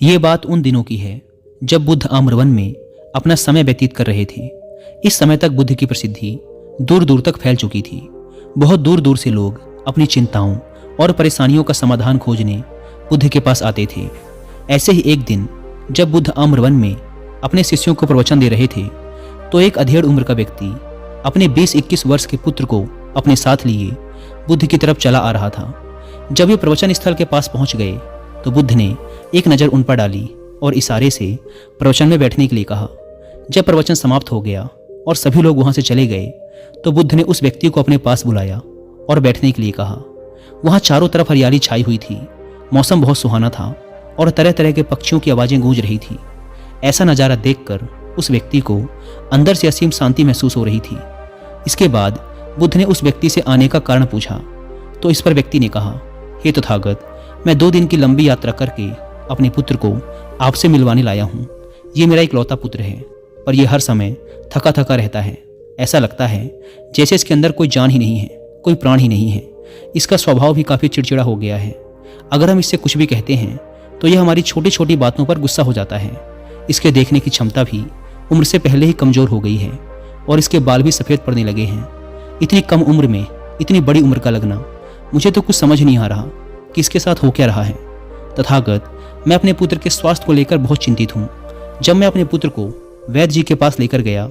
ये बात उन दिनों की है जब बुद्ध आम्रवन में अपना समय व्यतीत कर रहे थे। इस समय तक बुद्ध की प्रसिद्धि दूर दूर तक फैल चुकी थी। बहुत दूर दूर से लोग अपनी चिंताओं और परेशानियों का समाधान खोजने बुद्ध के पास आते थे। ऐसे ही एक दिन जब बुद्ध आम्रवन में अपने शिष्यों को प्रवचन दे रहे थे तो एक अधेड़ उम्र का व्यक्ति अपने 20-21 वर्ष के पुत्र को अपने साथ लिए बुद्ध की तरफ चला आ रहा था। जब वे प्रवचन स्थल के पास पहुंच गए तो बुद्ध ने एक नज़र उन पर डाली और इशारे से प्रवचन में बैठने के लिए कहा। जब प्रवचन समाप्त हो गया और सभी लोग वहां से चले गए तो बुद्ध ने उस व्यक्ति को अपने पास बुलाया और बैठने के लिए कहा। वहां चारों तरफ हरियाली छाई हुई थी, मौसम बहुत सुहाना था और तरह तरह के पक्षियों की आवाज़ें गूंज रही थी। ऐसा नज़ारा देखकर उस व्यक्ति को अंदर से असीम शांति महसूस हो रही थी। इसके बाद बुद्ध ने उस व्यक्ति से आने का कारण पूछा तो इस पर व्यक्ति ने कहा, हे तथागत, मैं 2 दिन की लंबी यात्रा करके अपने पुत्र को आपसे मिलवाने लाया हूँ। ये मेरा इकलौता पुत्र है, पर यह हर समय थका थका रहता है। ऐसा लगता है जैसे इसके अंदर कोई जान ही नहीं है, कोई प्राण ही नहीं है। इसका स्वभाव भी काफ़ी चिड़चिड़ा हो गया है। अगर हम इससे कुछ भी कहते हैं तो यह हमारी छोटी छोटी बातों पर गुस्सा हो जाता है। इसके देखने की क्षमता भी उम्र से पहले ही कमज़ोर हो गई है और इसके बाल भी सफ़ेद पड़ने लगे हैं। इतनी कम उम्र में इतनी बड़ी उम्र का लगना, मुझे तो कुछ समझ नहीं आ रहा कि इसके साथ हो क्या रहा है। तथागत, मैं अपने पुत्र के स्वास्थ्य को लेकर बहुत चिंतित हूँ। जब मैं अपने पुत्र को वैद्य जी के पास लेकर गया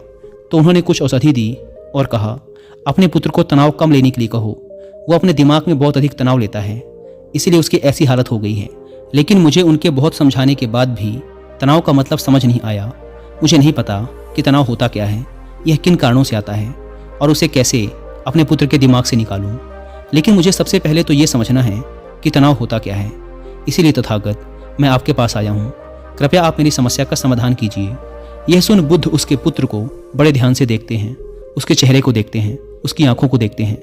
तो उन्होंने कुछ औषधि दी और कहा, अपने पुत्र को तनाव कम लेने के लिए कहो। वो अपने दिमाग में बहुत अधिक तनाव लेता है, इसीलिए उसकी ऐसी हालत हो गई है। लेकिन मुझे उनके बहुत समझाने के बाद भी तनाव का मतलब समझ नहीं आया। मुझे नहीं पता कि तनाव होता क्या है, यह किन कारणों से आता है और उसे कैसे अपने पुत्र के दिमाग से निकालूं। लेकिन मुझे सबसे पहले तो ये समझना है कि तनाव होता क्या है। इसीलिए तथागत, मैं आपके पास आया हूँ। कृपया आप मेरी समस्या का समाधान कीजिए। यह सुन बुद्ध उसके पुत्र को बड़े ध्यान से देखते हैं, उसके चेहरे को देखते हैं, उसकी आंखों को देखते हैं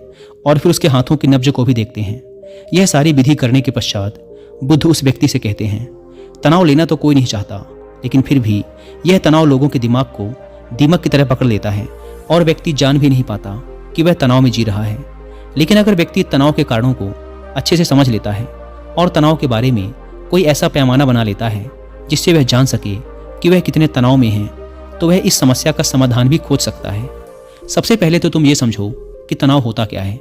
और फिर उसके हाथों की नब्ज को भी देखते हैं। यह सारी विधि करने के पश्चात बुद्ध उस व्यक्ति से कहते हैं, तनाव लेना तो कोई नहीं चाहता, लेकिन फिर भी यह तनाव लोगों के दिमाग को दीमक की तरह पकड़ लेता है और व्यक्ति जान भी नहीं पाता कि वह तनाव में जी रहा है। लेकिन अगर व्यक्ति तनाव के कारणों को अच्छे से समझ लेता है और तनाव के बारे में कोई ऐसा पैमाना बना लेता है जिससे वह जान सके कि वह कितने तनाव में है, तो वह इस समस्या का समाधान भी खोज सकता है। सबसे पहले तो तुम ये समझो कि तनाव होता क्या है।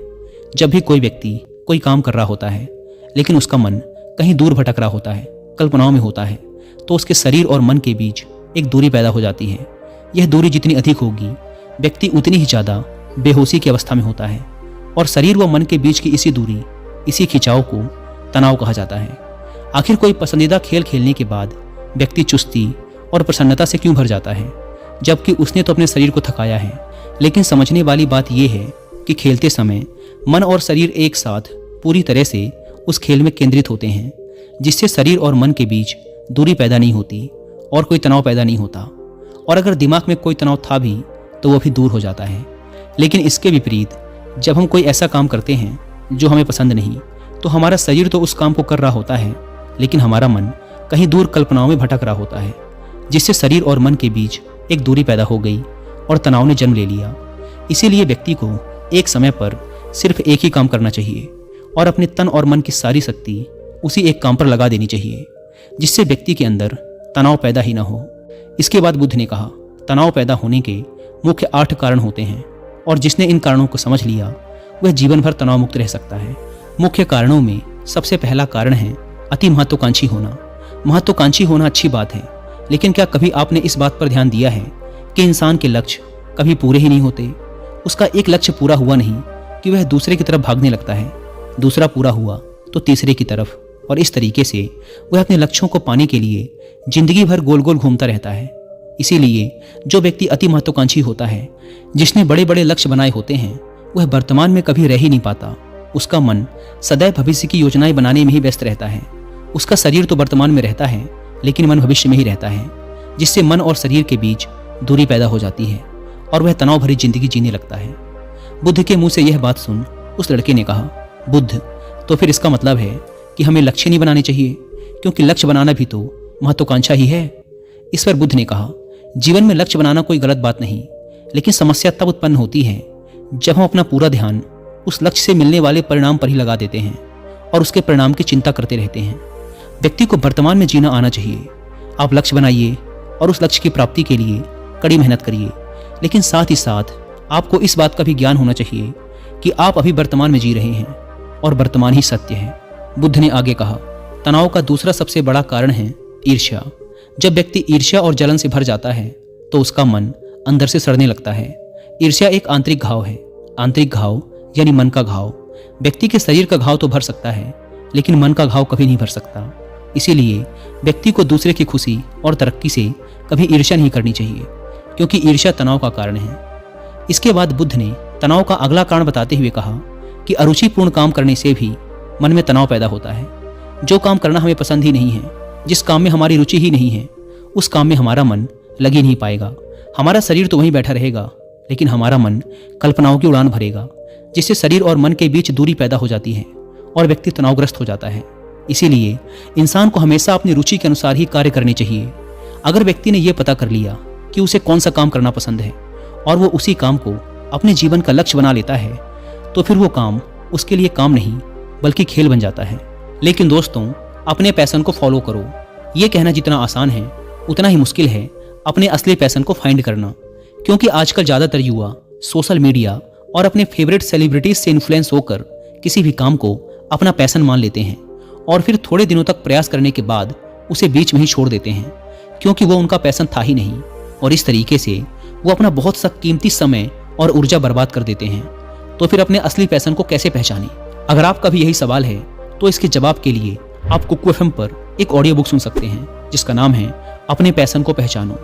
जब भी कोई व्यक्ति कोई काम कर रहा होता है लेकिन उसका मन कहीं दूर भटक रहा होता है, कल्पनाओं में होता है, तो उसके शरीर और मन के बीच एक दूरी पैदा हो जाती है। यह दूरी जितनी अधिक होगी, व्यक्ति उतनी ही ज़्यादा बेहोशी की अवस्था में होता है और शरीर व मन के बीच की इसी दूरी, इसी खिंचाव को तनाव कहा जाता है। आखिर कोई पसंदीदा खेल खेलने के बाद व्यक्ति चुस्ती और प्रसन्नता से क्यों भर जाता है, जबकि उसने तो अपने शरीर को थकाया है। लेकिन समझने वाली बात यह है कि खेलते समय मन और शरीर एक साथ पूरी तरह से उस खेल में केंद्रित होते हैं, जिससे शरीर और मन के बीच दूरी पैदा नहीं होती और कोई तनाव पैदा नहीं होता। और अगर दिमाग में कोई तनाव था भी तो वह भी दूर हो जाता है। लेकिन इसके विपरीत जब हम कोई ऐसा काम करते हैं जो हमें पसंद नहीं, तो हमारा शरीर तो उस काम को कर रहा होता है, लेकिन हमारा मन कहीं दूर कल्पनाओं में भटक रहा होता है, जिससे शरीर और मन के बीच एक दूरी पैदा हो गई और तनाव ने जन्म ले लिया। इसीलिए व्यक्ति को एक समय पर सिर्फ एक ही काम करना चाहिए और अपने तन और मन की सारी शक्ति उसी एक काम पर लगा देनी चाहिए, जिससे व्यक्ति के अंदर तनाव पैदा ही ना हो। इसके बाद बुद्ध ने कहा, तनाव पैदा होने के मुख्य 8 कारण होते हैं और जिसने इन कारणों को समझ लिया वह जीवन भर तनाव मुक्त रह सकता है। मुख्य कारणों में सबसे पहला कारण है अति महत्वाकांक्षी होना। महत्वाकांक्षी होना अच्छी बात है, लेकिन क्या कभी आपने इस बात पर ध्यान दिया है कि इंसान के लक्ष्य कभी पूरे ही नहीं होते। उसका एक लक्ष्य पूरा हुआ नहीं कि वह दूसरे की तरफ भागने लगता है, दूसरा पूरा हुआ तो तीसरे की तरफ, और इस तरीके से वह अपने लक्ष्यों को पाने के लिए जिंदगी भर गोल गोल घूमता रहता है। इसीलिए जो व्यक्ति अति महत्वाकांक्षी होता है, जिसने बड़े बड़े लक्ष्य बनाए होते हैं, वह वर्तमान में कभी रह ही नहीं पाता। उसका मन सदैव भविष्य की योजनाएं बनाने में ही व्यस्त रहता है। उसका शरीर तो वर्तमान में रहता है, लेकिन मन भविष्य में ही रहता है, जिससे मन और शरीर के बीच दूरी पैदा हो जाती है और वह तनाव भरी जिंदगी जीने लगता है। बुद्ध के मुंह से यह बात सुन उस लड़के ने कहा, बुद्ध, तो फिर इसका मतलब है कि हमें लक्ष्य नहीं बनाने चाहिए, क्योंकि लक्ष्य बनाना भी तो महत्वाकांक्षा ही है। इस पर बुद्ध ने कहा, जीवन में लक्ष्य बनाना कोई गलत बात नहीं, लेकिन समस्या तब उत्पन्न होती है जब हम अपना पूरा ध्यान उस लक्ष्य से मिलने वाले परिणाम पर ही लगा देते हैं और उसके परिणाम की चिंता करते रहते हैं। व्यक्ति को वर्तमान में जीना आना चाहिए। आप लक्ष्य बनाइए और उस लक्ष्य की प्राप्ति के लिए कड़ी मेहनत करिए, लेकिन साथ ही साथ आपको इस बात का भी ज्ञान होना चाहिए कि आप अभी वर्तमान में जी रहे हैं और वर्तमान ही सत्य है। बुद्ध ने आगे कहा, तनाव का दूसरा सबसे बड़ा कारण है ईर्ष्या। जब व्यक्ति ईर्ष्या और जलन से भर जाता है तो उसका मन अंदर से सड़ने लगता है। ईर्ष्या एक आंतरिक घाव है। आंतरिक घाव यानी मन का घाव। व्यक्ति के शरीर का घाव तो भर सकता है, लेकिन मन का घाव कभी नहीं भर सकता। इसीलिए व्यक्ति को दूसरे की खुशी और तरक्की से कभी ईर्ष्या नहीं करनी चाहिए, क्योंकि ईर्ष्या तनाव का कारण है। इसके बाद बुद्ध ने तनाव का अगला कारण बताते हुए कहा कि अरुचिपूर्ण काम करने से भी मन में तनाव पैदा होता है। जो काम करना हमें पसंद ही नहीं है, जिस काम में हमारी रुचि ही नहीं है, उस काम में हमारा मन लग ही नहीं पाएगा। हमारा शरीर तो वहीं बैठा रहेगा, लेकिन हमारा मन कल्पनाओं की उड़ान भरेगा, जिससे शरीर और मन के बीच दूरी पैदा हो जाती है और व्यक्ति तनावग्रस्त हो जाता है। इसीलिए इंसान को हमेशा अपनी रुचि के अनुसार ही कार्य करने चाहिए। अगर व्यक्ति ने यह पता कर लिया कि उसे कौन सा काम करना पसंद है और वो उसी काम को अपने जीवन का लक्ष्य बना लेता है, तो फिर वो काम उसके लिए काम नहीं बल्कि खेल बन जाता है। लेकिन दोस्तों, अपने पैशन को फॉलो करो, ये कहना जितना आसान है उतना ही मुश्किल है अपने असली पैशन को फाइंड करना। क्योंकि आजकल ज़्यादातर युवा सोशल मीडिया और अपने फेवरेट सेलिब्रिटीज से इन्फ्लुएंस होकर किसी भी काम को अपना पैशन मान लेते हैं और फिर थोड़े दिनों तक प्रयास करने के बाद उसे बीच में ही छोड़ देते हैं, क्योंकि वो उनका पैशन था ही नहीं। और इस तरीके से वो अपना बहुत सा कीमती समय और ऊर्जा बर्बाद कर देते हैं। तो फिर अपने असली पैशन को कैसे पहचानें? अगर आपका भी यही सवाल है तो इसके जवाब के लिए आप कुकू एफएम पर एक ऑडियो बुक सुन सकते हैं, जिसका नाम है अपने पैशन को पहचानो।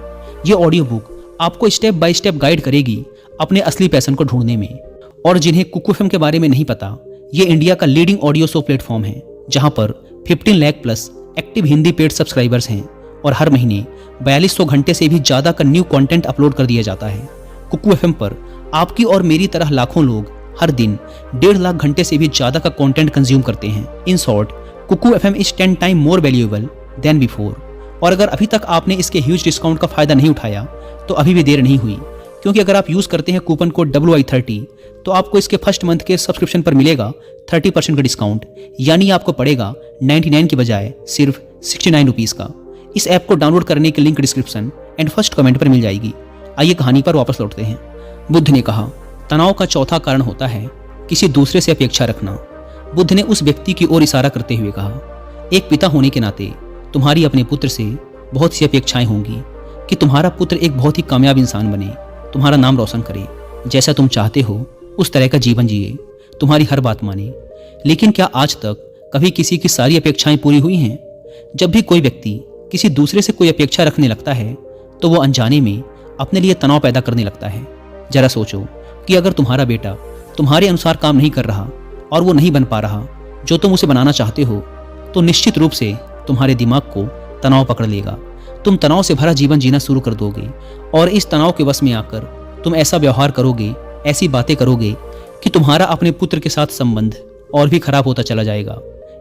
ये ऑडियो बुक आपको स्टेप बाय स्टेप गाइड करेगी अपने असली पैशन को ढूंढने में। और जिन्हें कुकू एफएम के बारे में नहीं पता, ये इंडिया का लीडिंग ऑडियो शो प्लेटफॉर्म है, जहां पर 15 lakh plus active Hindi paid subscribers हैं और हर महीने 4200 घंटे से भी ज़्यादा का न्यू कंटेंट अपलोड कर दिया जाता है। कुकू एफएम पर आपकी और मेरी तरह लाखों लोग हर दिन 1.5 लाख घंटे से भी ज़्यादा का कंटेंट कंज्यूम करते हैं। In short, Kuku FM is 10 time more valuable than before. और अगर अभी तक आपने इसके ह्यूज डिस्काउंट का फायदा नहीं उठाया तो अभी भी देर नहीं हुई, क्योंकि अगर आप यूज़ करते हैं कूपन कोड WI30 तो आपको इसके फर्स्ट मंथ के सब्सक्रिप्शन पर मिलेगा 30% का डिस्काउंट, यानी आपको पड़ेगा 99 की बजाय सिर्फ 69 रुपीज़ का। इस ऐप को डाउनलोड करने की link description and first comment पर मिल जाएगी। आइए कहानी पर वापस लौटते हैं। बुद्ध ने कहा, तनाव का चौथा कारण होता है किसी दूसरे से अपेक्षा रखना। बुद्ध ने उस व्यक्ति की ओर इशारा करते हुए कहा, एक पिता होने के नाते तुम्हारी अपने पुत्र से बहुत सी अपेक्षाएं होंगी कि तुम्हारा पुत्र एक बहुत ही कामयाब इंसान बने, तुम्हारा नाम रोशन करे, जैसा तुम चाहते हो उस तरह का जीवन जिए, तुम्हारी हर बात माने। लेकिन क्या आज तक कभी किसी की सारी अपेक्षाएं पूरी हुई हैं? जब भी कोई व्यक्ति किसी दूसरे से कोई अपेक्षा रखने लगता है तो वो अनजाने में अपने लिए तनाव पैदा करने लगता है। जरा सोचो कि अगर तुम्हारा बेटा तुम्हारे अनुसार काम नहीं कर रहा और वो नहीं बन पा रहा जो तुम उसे बनाना चाहते हो, तो निश्चित रूप से तुम्हारे दिमाग को तनाव पकड़ लेगा। तुम तनाव से भरा जीवन जीना शुरू कर दोगे और इस तनाव के वश में आकर तुम ऐसा व्यवहार करोगे, ऐसी बातें करोगे कि तुम्हारा अपने पुत्र के साथ संबंध और भी खराब होता चला जाएगा।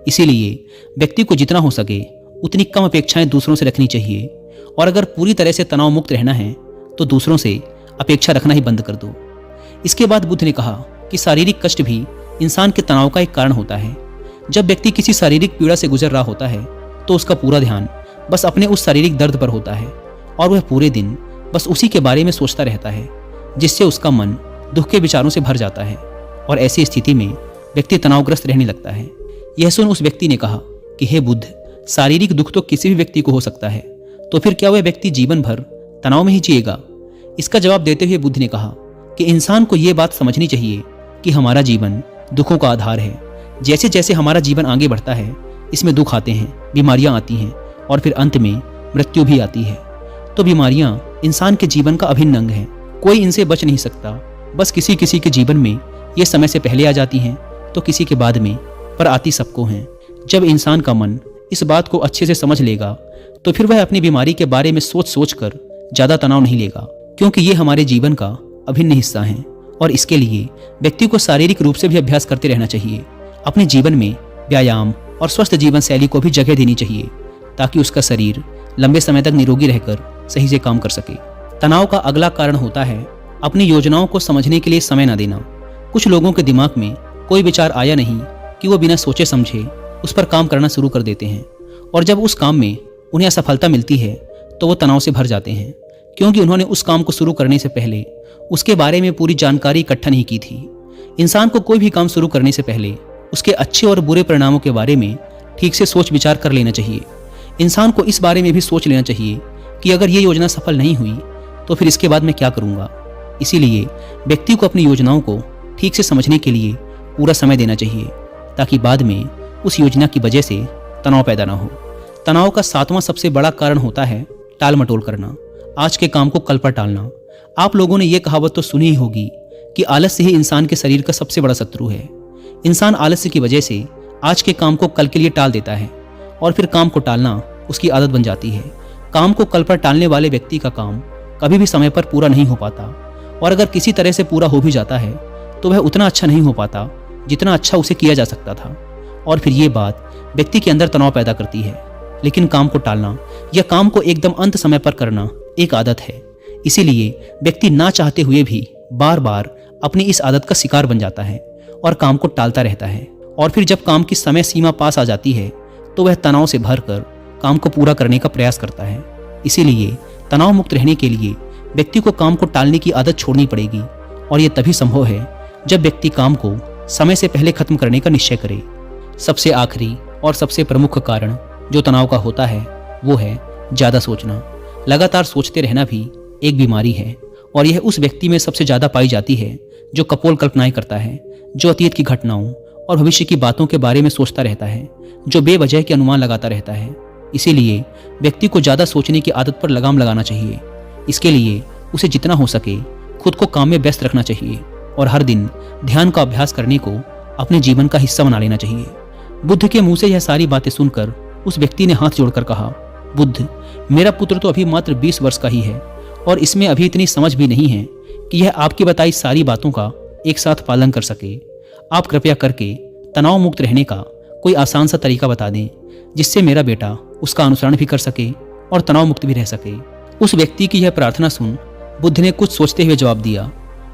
इसीलिए व्यक्ति को जितना हो सके उतनी कम अपेक्षाएं दूसरों से रखनी चाहिए, और अगर पूरी तरह से तनाव मुक्त रहना है तो दूसरों से अपेक्षा रखना ही बंद कर दो। इसके बाद बुद्ध ने कहा कि शारीरिक कष्ट भी इंसान के तनाव का एक कारण होता है। जब व्यक्ति किसी शारीरिक पीड़ा से गुजर रहा होता है तो उसका पूरा ध्यान बस अपने उस शारीरिक दर्द पर होता है और वह पूरे दिन बस उसी के बारे में सोचता रहता है, जिससे उसका मन दुख के विचारों से भर जाता है और ऐसी स्थिति में व्यक्ति तनावग्रस्त रहने लगता है। यह सुन उस व्यक्ति ने कहा कि हे बुद्ध, शारीरिक दुख तो किसी भी व्यक्ति को हो सकता है, तो फिर क्या वह व्यक्ति जीवन भर तनाव में ही जिएगा? इसका जवाब देते हुए बुद्ध ने कहा कि इंसान को यह बात समझनी चाहिए कि हमारा जीवन दुखों का आधार है। जैसे जैसे हमारा जीवन आगे बढ़ता है, इसमें दुख आते हैं, बीमारियां आती हैं और फिर अंत में मृत्यु भी आती है। तो बीमारियां इंसान के जीवन का अभिन्न अंग है, कोई इनसे बच नहीं सकता। बस किसी किसी के जीवन में ये समय से पहले आ जाती हैं तो किसी के बाद में, पर आती सबको हैं। जब इंसान का मन इस बात को अच्छे से समझ लेगा तो फिर वह अपनी बीमारी के बारे में सोच सोच कर ज़्यादा तनाव नहीं लेगा, क्योंकि ये हमारे जीवन का अभिन्न हिस्सा हैं। और इसके लिए व्यक्ति को शारीरिक रूप से भी अभ्यास करते रहना चाहिए। अपने जीवन में व्यायाम और स्वस्थ जीवन शैली को भी जगह देनी चाहिए, ताकि उसका शरीर लंबे समय तक निरोगी रहकर सही से काम कर सके। तनाव का अगला कारण होता है अपनी योजनाओं को समझने के लिए समय न देना। कुछ लोगों के दिमाग में कोई विचार आया नहीं कि वो बिना सोचे समझे उस पर काम करना शुरू कर देते हैं और जब उस काम में उन्हें असफलता मिलती है तो वो तनाव से भर जाते हैं, क्योंकि उन्होंने उस काम को शुरू करने से पहले उसके बारे में पूरी जानकारी इकट्ठा नहीं की थी। इंसान को कोई भी काम शुरू करने से पहले उसके अच्छे और बुरे परिणामों के बारे में ठीक से सोच विचार कर लेना चाहिए। इंसान को इस बारे में भी सोच लेना चाहिए कि अगर ये योजना सफल नहीं हुई तो फिर इसके बाद मैं क्या करूँगा। इसीलिए व्यक्ति को अपनी योजनाओं को ठीक से समझने के लिए पूरा समय देना चाहिए, ताकि बाद में उस योजना की वजह से तनाव पैदा ना हो। तनाव का 7वां सबसे बड़ा कारण होता है टाल मटोल करना, आज के काम को कल पर टालना। आप लोगों ने ये कहावत तो सुनी ही होगी कि आलस्य ही इंसान के शरीर का सबसे बड़ा शत्रु है। इंसान आलस्य की वजह से आज के काम को कल के लिए टाल देता है और फिर काम को टालना उसकी आदत बन जाती है। काम को कल पर टालने वाले व्यक्ति का काम कभी भी समय पर पूरा नहीं हो पाता, और अगर किसी तरह से पूरा हो भी जाता है तो वह उतना अच्छा नहीं हो पाता जितना अच्छा उसे किया जा सकता था, और फिर ये बात व्यक्ति के अंदर तनाव पैदा करती है। लेकिन काम को टालना या काम को एकदम अंत समय पर करना एक आदत है, इसीलिए व्यक्ति ना चाहते हुए भी बार बार अपनी इस आदत का शिकार बन जाता है और काम को टालता रहता है। और फिर जब काम की समय सीमा पास आ जाती है तो वह तनाव से भरकर काम को पूरा करने का प्रयास करता है। इसीलिए तनाव मुक्त रहने के लिए व्यक्ति को काम को टालने की आदत छोड़नी पड़ेगी, और यह तभी संभव है जब व्यक्ति काम को समय से पहले खत्म करने का निश्चय करे। सबसे आखिरी और सबसे प्रमुख कारण जो तनाव का होता है वो है ज़्यादा सोचना। लगातार सोचते रहना भी एक बीमारी है, और यह उस व्यक्ति में सबसे ज़्यादा पाई जाती है जो कपोल कल्पनाएं करता है, जो अतीत की घटनाओं और भविष्य की बातों के बारे में सोचता रहता है, जो बेवजह के अनुमान लगाता रहता है। इसीलिए व्यक्ति को ज़्यादा सोचने की आदत पर लगाम लगाना चाहिए। इसके लिए उसे जितना हो सके खुद को काम में व्यस्त रखना चाहिए, और हर दिन ध्यान का अभ्यास करने को अपने जीवन का हिस्सा बना लेना चाहिए। बुद्ध के मुंह से यह सारी बातें सुनकर उस व्यक्ति ने हाथ जोड़कर कहा, बुद्ध, मेरा पुत्र तो अभी मात्र 20 वर्ष का ही है और इसमें अभी इतनी समझ भी नहीं है कि यह आपकी बताई सारी बातों का एक साथ पालन कर सके। आप कृपया करके तनाव मुक्त रहने का कोई आसान सा तरीका बता दें, जिससे मेरा बेटा उसका अनुसरण भी कर सके और तनाव मुक्त भी रह सके। उस व्यक्ति की यह प्रार्थना सुन बुद्ध ने कुछ सोचते हुए जवाब दिया,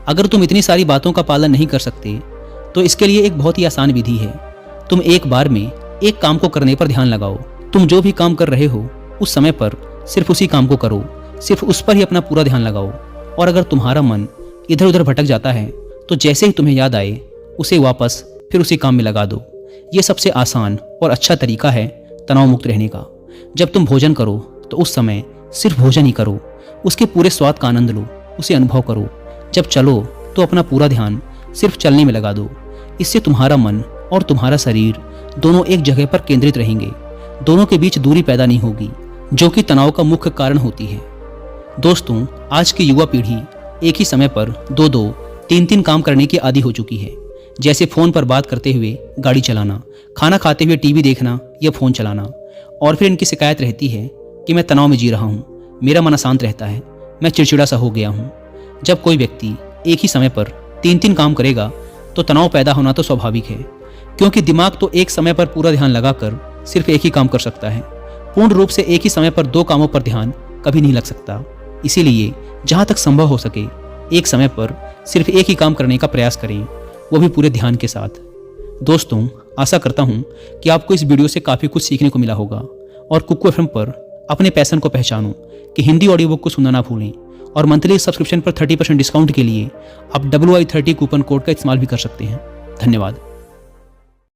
अगर तुम इतनी सारी बातों का पालन नहीं कर सकते तो इसके लिए एक बहुत ही आसान विधि है। तुम एक बार में एक काम को करने पर ध्यान लगाओ। तुम जो भी काम कर रहे हो उस समय पर सिर्फ उसी काम को करो, सिर्फ उस पर ही अपना पूरा ध्यान लगाओ। और अगर तुम्हारा मन इधर उधर भटक जाता है तो जैसे ही तुम्हें याद आए उसे वापस फिर उसी काम में लगा दो। ये सबसे आसान और अच्छा तरीका है तनाव मुक्त रहने का। जब तुम भोजन करो तो उस समय सिर्फ भोजन ही करो, उसके पूरे स्वाद का आनंद लो, उसे अनुभव करो। जब चलो तो अपना पूरा ध्यान सिर्फ चलने में लगा दो। इससे तुम्हारा मन और तुम्हारा शरीर दोनों एक जगह पर केंद्रित रहेंगे, दोनों के बीच दूरी पैदा नहीं होगी, जो कि तनाव का मुख्य कारण होती है। दोस्तों, आज की युवा पीढ़ी एक ही समय पर 2-2, 3-3 काम करने की आदी हो चुकी है, जैसे फ़ोन पर बात करते हुए गाड़ी चलाना, खाना खाते हुए टीवी देखना या फ़ोन चलाना। और फिर इनकी शिकायत रहती है कि मैं तनाव में जी रहा हूँ, मेरा मन अशांत रहता है, मैं चिड़चिड़ा सा हो गया हूँ। जब कोई व्यक्ति एक ही समय पर 3-3 काम करेगा तो तनाव पैदा होना तो स्वाभाविक है, क्योंकि दिमाग तो एक समय पर पूरा ध्यान लगाकर सिर्फ एक ही काम कर सकता है। पूर्ण रूप से एक ही समय पर 2 कामों पर ध्यान कभी नहीं लग सकता। इसीलिए जहाँ तक संभव हो सके एक समय पर सिर्फ एक ही काम करने का प्रयास करें, वो भी पूरे ध्यान के साथ। दोस्तों, आशा करता हूँ कि आपको इस वीडियो से काफ़ी कुछ सीखने को मिला होगा, और कुकू एफएम पर अपने पैशन को पहचानो कि हिंदी ऑडियो बुक को सुनना ना भूलें। और मंथली सब्सक्रिप्शन पर 30% डिस्काउंट के लिए आप WI30 कूपन कोड का इस्तेमाल भी कर सकते हैं। धन्यवाद।